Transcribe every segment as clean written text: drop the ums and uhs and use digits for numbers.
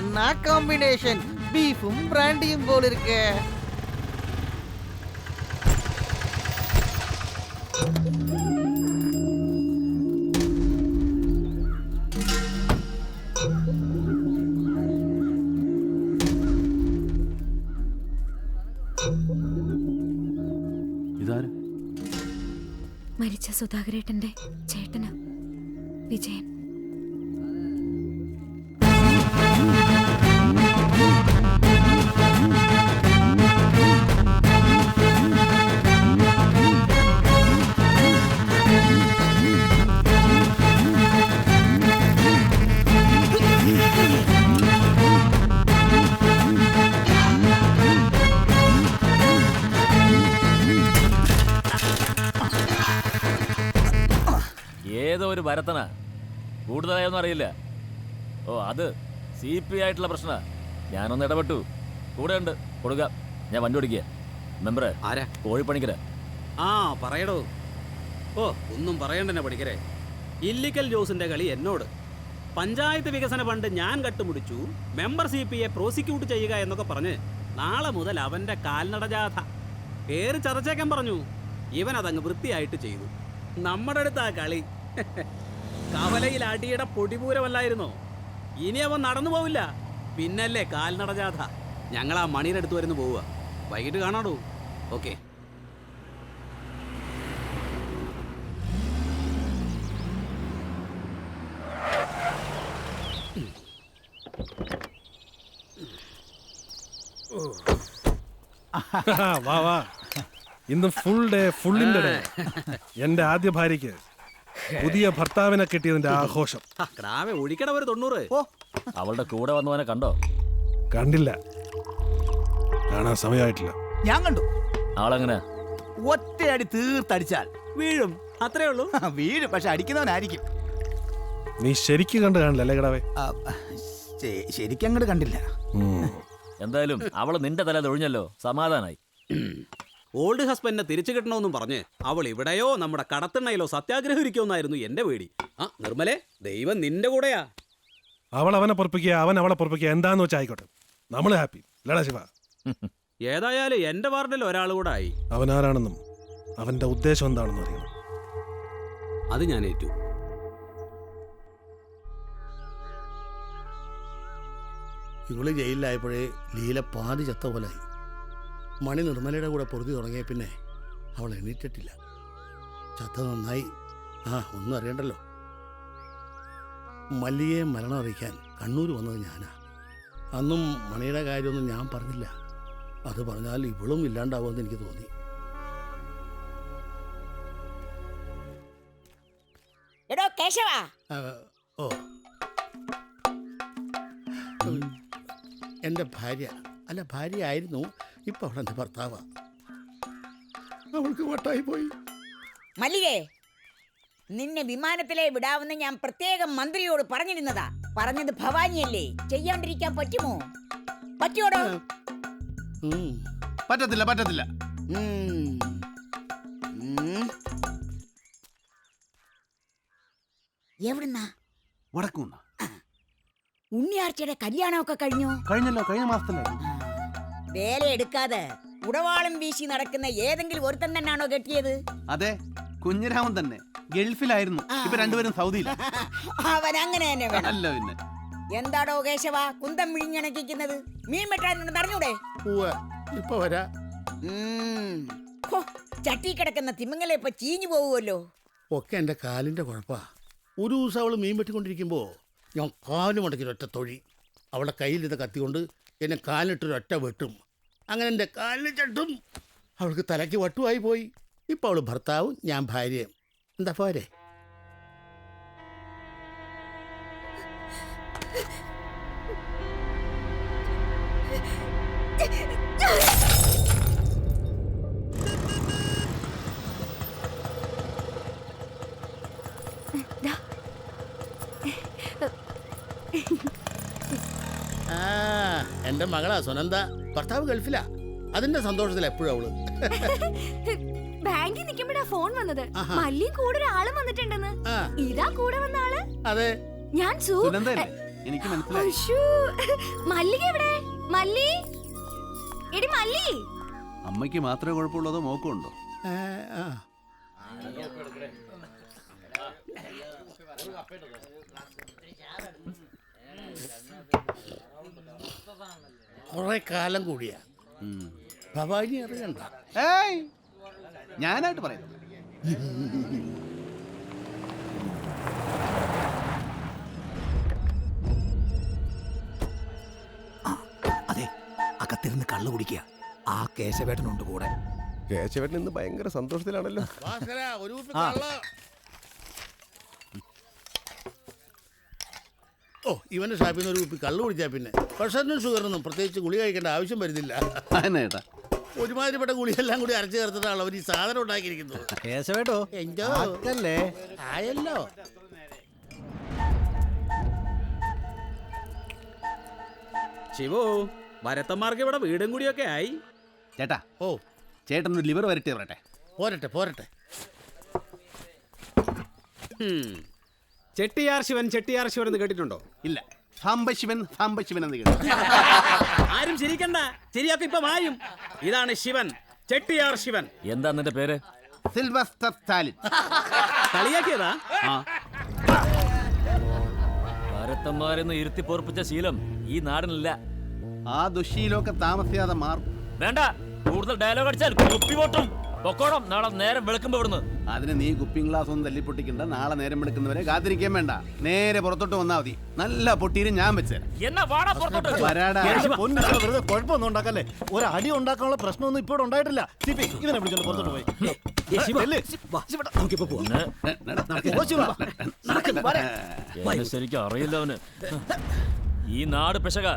என்ன காம்பினேஷன், பீஃபும் பிராண்டியும் போல இருக்கு. മരിച്ച സുധാകരേട്ടന്റെ ചേട്ടന് വിജയൻ. ഏതോ ഒരു ഭരത്തനാ, കൂടുതലായൊന്നും അറിയില്ല. ഓ അത് CP ആയിട്ടുള്ള പ്രശ്ന. ഞാനൊന്ന് ഇടപെട്ടു, കൂടെ ഉണ്ട്, കൊടുക്ക. ഞാൻ വണ്ടി ഓടിക്കുക. മെമ്പറെ ആരാ? കോഴിപ്പണിക്കര. ആ പറയടോ. ഓ ഒന്നും പറയണ്ടെന്നെ പണിക്കരെ. ഇല്ലിക്കൽ ജോസിന്റെ കളി എന്നോട്. പഞ്ചായത്ത് വികസന ഫണ്ട് ഞാൻ കട്ടുമുടിച്ചു, മെമ്പർ CPയെ പ്രോസിക്യൂട്ട് ചെയ്യുക എന്നൊക്കെ പറഞ്ഞ് നാളെ മുതൽ അവന്റെ കാൽനടജാഥ പേര് ചതച്ചേക്കാൻ പറഞ്ഞു. ഇവൻ അതങ്ങ് വൃത്തിയായിട്ട് ചെയ്തു. നമ്മുടെ അടുത്ത് ആ കളി കവലയിൽ അടിയുടെ പൊടിപൂരമല്ലായിരുന്നോ? ഇനി അവൻ നടന്നു പോവില്ല, പിന്നല്ലേ കാൽനടജാഥ. ഞങ്ങൾ ആ മണിയുടെ അടുത്ത് വരുന്നു പോവുക. വൈകിട്ട് കാണാടോ. ഓക്കെ. വാ വാ, ഇന്ന് ഫുൾ ഡേ, ഫുള്ളിന്റെ ഡേ. എന്റെ ആദ്യ ഭാര്യയ്ക്ക് പുതിയ ഭർത്താവിനെ കിട്ടിയതിന്റെ ആഘോഷം. ഒഴിക്കട ഒരു 90. അവളുടെ കൂടെ വന്നവനെ കണ്ടോ? കണ്ടില്ല, കാണാൻ സമയമായിട്ടില്ല. ഞാൻ കണ്ടു. ആളെങ്ങനെ? ഒറ്റയടി തീർത്തടിച്ചാൽ വീഴും, അത്രേ ഉള്ളൂ. വീഴും, പക്ഷെ അടിക്കുന്നവനായിരിക്കും. നീ ശരിക്കും കണ്ടു കാണില്ല അല്ലേ കിടാവേ? ശരിക്കും അങ്ങോട്ട് കണ്ടില്ല. എന്തായാലും അവള് നിന്റെ തല തൊഴിഞ്ഞല്ലോ, സമാധാനായി. ഓൾഡ് ഹസ്ബൻഡിനെ തിരിച്ചു കിട്ടണമെന്നും പറഞ്ഞ് അവൾ ഇവിടെയോ നമ്മുടെ കടത്തിണ്ണയിലോ സത്യാഗ്രഹം ഇരിക്കുമെന്നായിരുന്നു എന്റെ പേടി. ആ നിർമ്മലേ, ദൈവം നിന്റെ കൂടെയാ. അവൾ അവനെ പൊറപ്പിക്കുക, അവൻ അവളെ പൊറപ്പിക്കുക, എന്താന്ന് വെച്ചാൽ ആയിക്കോട്ടെ, നമ്മള് ഹാപ്പി. ലടാ ശിവ. ഏതായാലും എന്റെ വാർഡിൽ ഒരാൾ കൂടെ ആയി. അവനാരാണെന്നും അവന്റെ ഉദ്ദേശം എന്താണെന്നും അറിയണം. അത് ഞാൻ ഏറ്റു. ഇവള് ജയിലിലായപ്പോഴേ ലീല പാതി ചത്ത പോലായി. മണി നിർമ്മലയുടെ കൂടെ പൊറുതി തുടങ്ങിയ പിന്നെ അവൾ എണീറ്റിട്ടില്ല. ചത്ത നന്നായി. ഒന്നും അറിയണ്ടല്ലോ. മല്ലിയെ മരണം അറിയിക്കാൻ കണ്ണൂർ വന്നത് ഞാനാ. അന്നും മണിയുടെ കാര്യമൊന്നും ഞാൻ പറഞ്ഞില്ല. അത് പറഞ്ഞാൽ ഇവളും ഇല്ലാണ്ടാവുമെന്ന് എനിക്ക് തോന്നി. ഓ, എൻ്റെ ഭാര്യ, അല്ല ഭാര്യയായിരുന്നു, ഇപ്പൊ അവൾ എൻ്റെ ഭർത്താവാ. അവൾക്ക് വട്ടായി പോയി. മല്ലികേ, നിന്നെ വിമാനത്തിലെ വിടാവുന്ന ഞാൻ പ്രത്യേകം മന്ത്രിയോട് പറഞ്ഞിരുന്നതാ. പറഞ്ഞത് ഭവാനിയല്ലേ, ചെയ്യാണ്ടിരിക്കാൻ പറ്റുമോ? പറ്റുമോടോ? പറ്റത്തില്ല, പറ്റത്തില്ല. എവിടുന്നാ? വടക്കൂന്ന. ഉണ്ണിയാർച്ചയുടെ കല്യാണമൊക്കെ കഴിഞ്ഞോ? കഴിഞ്ഞല്ലോ, കഴിഞ്ഞ മാസത്തിലായിരുന്നു. വേല എടുക്കാതെ ഉടവാളം വീശി നടക്കുന്ന ഏതെങ്കിലും ഒരുത്തൻ തന്നെയാണോ കെട്ടിയത്? അതെ, കുഞ്ഞിരാമൻ തന്നെ. ഗൾഫിലായിരുന്നു, ഇപ്പൊ രണ്ടുപേരും സൗദിയില. അവൻ അങ്ങനെ തന്നെ വേണം. അല്ല പിന്നെ എന്താടോ കേശവ കുന്തം വിഴിഞ്ഞണക്കിക്കുന്നത്? മീൻ വെട്ടാനുണ്ട്, അറിഞ്ഞൂടെ? ഇപ്പൊ വരാ. ചട്ടി കിടക്കുന്ന തിമിങ്ങലെ ഇപ്പൊ ചീഞ്ഞു പോവുമല്ലോ. ഒക്കെ എൻ്റെ കാലിൻ്റെ കുഴപ്പമാ. ഒരു ദിവസം അവൾ മീൻ വെട്ടിക്കൊണ്ടിരിക്കുമ്പോൾ ഞാൻ കാലും മുടക്കിയൊരൊറ്റ തൊഴി. അവളുടെ കയ്യിൽ ഇത് കത്തിക്കൊണ്ട് എന്നെ കാലിട്ടൊരൊറ്റ വെട്ടും. അങ്ങനെ എൻ്റെ കാലിന് ചട്ടും. അവൾക്ക് തലയ്ക്ക് വട്ടുമായി പോയി. ഇപ്പോൾ അവൾ ഭർത്താവും ഞാൻ ഭാര്യയും. എന്താ പോരെ? എന്റെ മകളാ സുനന്ദ. ഭർത്താവ് ഗൾഫിലാ, അതിന്റെ സന്തോഷത്തിൽ എപ്പോഴും അവള്. ബാങ്കിൽ നിൽക്കുമ്പോഴാ ഫോൺ വന്നത്. മല്ലിയും കൂടെ ഒരാളും വന്നിട്ടുണ്ടെന്ന്. ഇതാ കൂടെ വന്ന ആള്. അതെ, ഞാൻ എനിക്ക് മനസ്സിലായി. അശ്ശോ, മല്ലിക എവിടെ? മല്ലി, എടി മല്ലി. അമ്മയ്ക്ക് മാത്രമേ കുഴപ്പമുള്ളതോ മോക്കും ഉണ്ടോ? കുറെ കാലം കൂടിയാ ഭവാനി അറിയണ്ട. ഏയ് ഞാനായിട്ട് പറയാം. അതെ, അകത്തിരുന്ന് കള്ളു കുടിക്കുക. ആ കേശവേട്ടനുണ്ട് കൂടെ. കേശവേട്ടൻ ഇന്ന് ഭയങ്കര സന്തോഷത്തിലാണല്ലോ. ഭാസ്കര, ഒരു കുപ്പി കള്ള്. ഓ, ഇവന്റെ ഷാപ്പിൽ നിന്ന് ഒരു കുപ്പി കള്ളു കുടിച്ചാ പിന്നെ പ്രഷറിനും ഷുഗറിനും പ്രത്യേകിച്ച് ഗുളി കഴിക്കേണ്ട ആവശ്യം വരുന്നില്ല. അതിനേട്ടാ ഒരുമാതിരിപ്പെട്ട ഗുളിയെല്ലാം കൂടി അരച്ചു ചേർത്തിട്ടാണ് അവർ ഈ സാധനം ഉണ്ടാക്കിയിരിക്കുന്നത്. കേശവേട്ടോ എന്തോ അല്ലേ? ആയല്ലോ. ശിവോ, വരത്തന്മാർക്ക് ഇവിടെ വീടും കൂടിയൊക്കെ ആയി. ചേട്ടാ, ഓ, ചേട്ടൻ ഒരു ലിവർ വരട്ടെ പറയട്ടെ. പോരട്ടെ പോരട്ടെ. ചെട്ടിയാർ ശിവൻ എന്ന് കേട്ടിട്ടുണ്ടോ? ഇല്ല, സാംബശിവൻ എന്ന് കേട്ടു. ആരും ചിരിക്കണ്ട, ശരിയാക്കും ഇപ്പൊ വായും. ഇതാണ് ശിവൻ, ചെട്ടിയാർ ശിവൻ. എന്താ നിന്റെ പേര്? സിൽവസ്റ്റർ സ്റ്റാലിൻ. കളിയാക്കിയതാ. ആ, ഭാരതന്മാരെന്ന് ഇരുത്തി പൊറപ്പിച്ച ശീലം ഈ നാടിനില്ല. ആ ദുശീലമൊക്കെ താമസിയാതെ മാറും. വേണ്ട, കൂടുതൽ ഡയലോഗ് അടിച്ചാൽ കുപ്പി പൊട്ടും. പൊക്കോണം, നാളെ നേരം വെളുക്കുമ്പോ ഇവിടുന്ന്. അതിന് നീ കുപ്പിങ് ഗ്ലാസ് ഒന്നും തല്ലിപ്പൊട്ടിക്കണ്ട. നാളെ നേരം എടുക്കുന്നവരെ കാത്തിരിക്കാൻ വേണ്ട. നേരെ പുറത്തോട്ട് വന്നാ മതി. നല്ല പൊട്ടീരും ഞാൻ വെച്ചേരാം. എന്നാ വാടാ പുറത്തോട്ട്. വരാടാ. വെറുതെ കുഴപ്പമൊന്നും ഉണ്ടാക്കല്ലേ. ഒരു അടി ഉണ്ടാക്കാനുള്ള പ്രശ്നമൊന്നും ഇപ്പോൾ ഉണ്ടായിട്ടില്ല. ഇവനെ വിളിച്ചോണ്ട് പുറത്തോട്ട് പോയി. നമുക്കിപ്പോ പോവാം. എന്നെ ശരിക്കും അറിയില്ല അവന്. ഈ നാട് പെശക.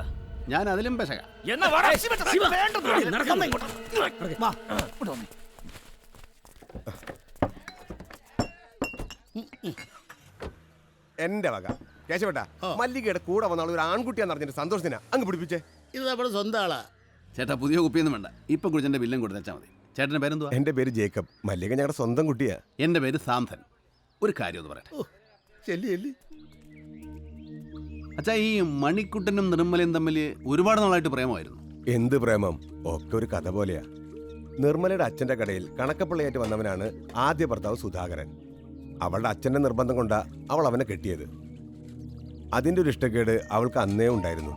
ഞാൻ അതിലും പെശക. എന്നാ വാടാ. എന്റെ വക കേശവേട്ട, മല്ലികയുടെ കൂടെ വന്നാൽ ഒരു ആൺകുട്ടിയാന്ന് അറിഞ്ഞിട്ട് സന്തോഷത്തിനാ അങ്ങ് പിടിപ്പിച്ചേ. ഇത് നമ്മുടെ സ്വന്തം ആളാ. ചേട്ടാ, പുതിയ കുപ്പിയൊന്നും വേണ്ട. ഇപ്പൊ കുടിച്ചെന്റെ ബില്ലും കൊടുത്തേച്ചാ മതി. ചേട്ടന്റെ പേരെന്തുവാ? എന്റെ പേര് ജേക്കബ്. മല്ലിക ഞങ്ങളുടെ സ്വന്തം കുട്ടിയാ. എന്റെ പേര് സാംസൺ. ഒരു കാര്യം ഒന്ന് പറയട്ടെ. ചെല്ലി അച്ഛാ, ഈ മണിക്കുട്ടനും നിർമ്മലയും തമ്മിൽ ഒരുപാട് നാളായിട്ട് പ്രേമമായിരുന്നു. എന്ത് പ്രേമം, ഒക്കെ ഒരു കഥ പോലെയാ. നിർമ്മലയുടെ അച്ഛന്റെ കടയിൽ കണക്കപ്പള്ളിയായിട്ട് വന്നവനാണ് ആദ്യ ഭർത്താവ് സുധാകരൻ. അവളുടെ അച്ഛന്റെ നിർബന്ധം കൊണ്ടാ അവൾ അവനെ കെട്ടിയത്. അതിന്റെ ഒരു ഇഷ്ടക്കേട് അവൾക്ക് അന്നേ ഉണ്ടായിരുന്നു.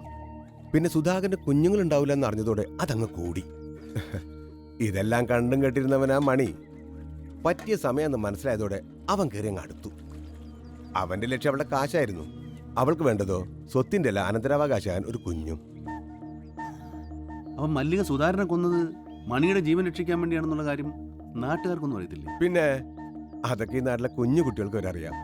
പിന്നെ സുധാകരന് കുഞ്ഞുങ്ങളുണ്ടാവില്ല എന്ന് അറിഞ്ഞതോടെ അതങ്ങ് കൂടി. ഇതെല്ലാം കണ്ടും കേട്ടിരുന്നവനാ മണി. പറ്റിയ സമയം മനസ്സിലായതോടെ അവൻ കയറി അങ്ങ് അടുത്തു. അവന്റെ ലക്ഷ്യം അവളുടെ കാശായിരുന്നു. അവൾക്ക് വേണ്ടതോ സ്വത്തിന്റെ അല്ല, അനന്തരാവകാശാൻ ഒരു കുഞ്ഞും. അവൻ മല്ലിക സുധാകരനെ കൊന്നത് മണിയുടെ ജീവൻ രക്ഷിക്കാൻ വേണ്ടിയാണെന്നുള്ള കാര്യം നാട്ടുകാർക്കൊന്നും അറിയത്തില്ലേ? പിന്നെ അതൊക്കെ ഈ നാട്ടിലെ കുഞ്ഞു കുട്ടികൾക്ക് വരറിയാം.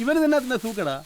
ഇവന് തന്നെ സൂക്കടാ.